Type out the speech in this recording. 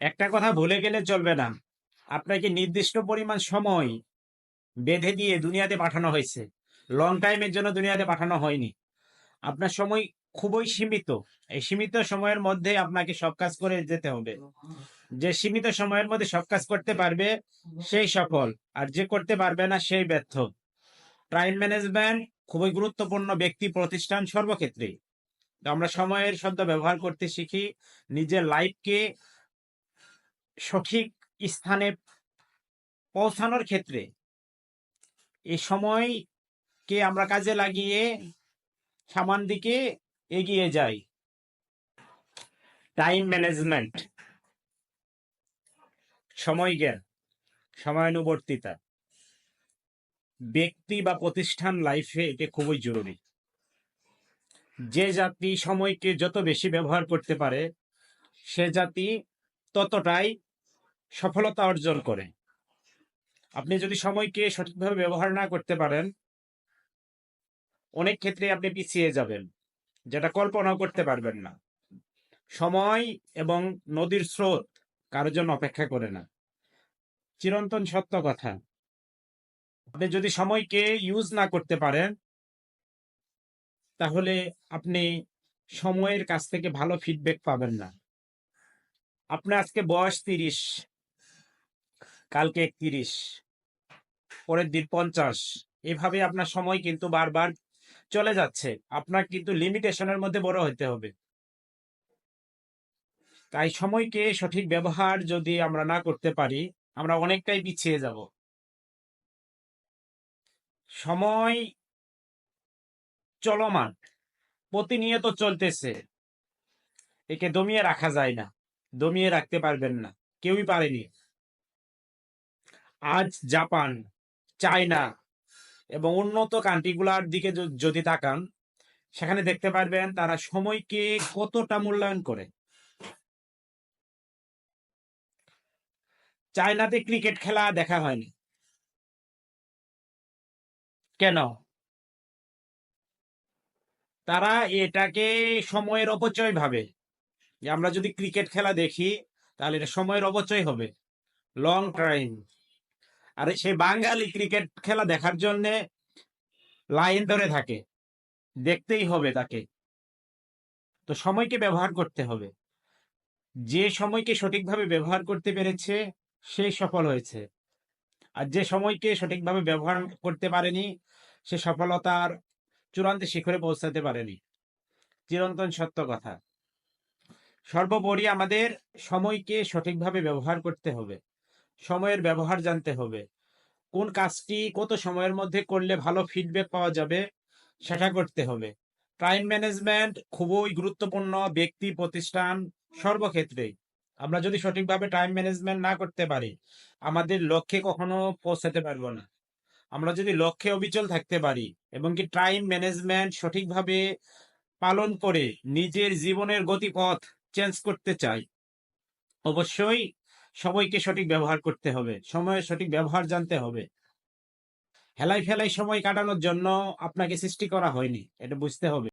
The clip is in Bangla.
একটা কথা ভুলে গেলে চলবে না, আপনাকে নির্দিষ্ট পরিমাণ সময় বেঁধে দিয়ে দুনিয়াতে পাঠানো হয়েছে। লং টাইমের জন্য দুনিয়াতে পাঠানো হয়নি। আপনার সময় খুবই সীমিত। এই সীমিত সময়ের মধ্যে আপনাকে সব কাজ করে যেতে হবে। যে সীমিত সময়ের মধ্যে সব কাজ করতে পারবে সেই সফল, আর যে করতে পারবে না সেই ব্যর্থ। টাইম ম্যানেজমেন্ট খুবই গুরুত্বপূর্ণ ব্যক্তি, প্রতিষ্ঠান, সর্বক্ষেত্রে। তো আমরা সময়ের শব্দ ব্যবহার করতে শিখি নিজের লাইফকে সঠিক স্থানে পৌঁছানোর ক্ষেত্রে। এই সময়কে আমরা কাজে লাগিয়ে সামান দিকে এগিয়ে যাই। টাইম ম্যানেজমেন্ট, সময় জ্ঞান, সময়ানুবর্তিতা ব্যক্তি বা প্রতিষ্ঠান লাইফে এটা খুবই জরুরি। যে জাতি সময়কে যত বেশি ব্যবহার করতে পারে সে জাতি ততটাই সফলতা অর্জন করে। আপনি যদি সময়কে সঠিকভাবে ব্যবহার না করতে পারেন, অনেক ক্ষেত্রে আপনি পিছিয়ে যাবেন, যেটা কল্পনাও করতে পারবেন না। সময় এবং নদীর স্রোত কারোর জন্য অপেক্ষা করে না, চিরন্তন সত্য কথা। আপনি যদি সময়কে ইউজ না করতে পারেন, তাহলে আপনি সময়ের কাছ থেকে ভালো ফিডব্যাক পাবেন না। আপনার আজকে বয়স 30, কালকে 31, পরের দিন 50, এভাবে আপনার সময় কিন্তু বারবার চলে যাচ্ছে। আপনার কিন্তু লিমিটেশনের মধ্যে বড় হতে হবে। তাই সময়কে সঠিক ব্যবহার যদি আমরা না করতে পারি, আমরা অনেকটাই পিছিয়ে যাব। সময় চলমান, প্রতিনিয়ত চলতেছে, একে দমিয়ে রাখা যায় না, দমিয়ে রাখতে পারবেন না, কেউই পারেনি। আজ জাপান, চায়না এবং উন্নত কান্ট্রিগুলার দিকে যদি তাকান, সেখানে দেখতে পারবেন তারা সময়কে কতটা মূল্যায়ন করে। চায়নাতে ক্রিকেট খেলা দেখা হয়নি কেন? তারা এটাকে সময়ের অপচয় ভাবে, যে আমরা যদি ক্রিকেট খেলা দেখি তাহলে এটা সময়ের অপচয় হবে, লং টাইম। আর সেই বাঙালি ক্রিকেট খেলা দেখার জন্য লাইন ধরে থাকে, দেখতেই হবে তাকে। তো সময়কে ব্যবহার করতে হবে। যে সময়কে সঠিকভাবে ব্যবহার করতে পেরেছে সে সফল হয়েছে, আর যে সময়কে সঠিকভাবে ব্যবহার করতে পারেনি সে সফলতার চূড়ান্ত শিখরে পৌঁছাতে পারেনি, চিরন্তন সত্য কথা। সর্বোপরি আমাদের সময়কে সঠিকভাবে ব্যবহার করতে হবে, সময়ের ব্যবহার জানতে হবে, কোন কাজটি কত সময়ের মধ্যে করলে ভালো ফিডব্যাক পাওয়া যাবে সেটা করতে হবে। টাইম ম্যানেজমেন্ট খুবই গুরুত্বপূর্ণ ব্যক্তি, প্রতিষ্ঠান, সর্বক্ষেত্রে। আমরা যদি সঠিকভাবে টাইম ম্যানেজমেন্ট না করতে পারি, আমাদের লক্ষ্যে কখনো পৌঁছাতে পারবো না। আমরা যদি লক্ষ্যে অবিচল থাকতে পারি এবং কি টাইম ম্যানেজমেন্ট সঠিকভাবে পালন করে নিজের জীবনের গতিপথ চেঞ্জ করতে চাই, অবশ্যই সময়কে সঠিক ব্যবহার করতে হবে, সময়ের সঠিক ব্যবহার জানতে হবে। হেলাই ফেলাই সময় কাটানোর জন্য আপনাকে সৃষ্টি করা হয়নি, এটা বুঝতে হবে।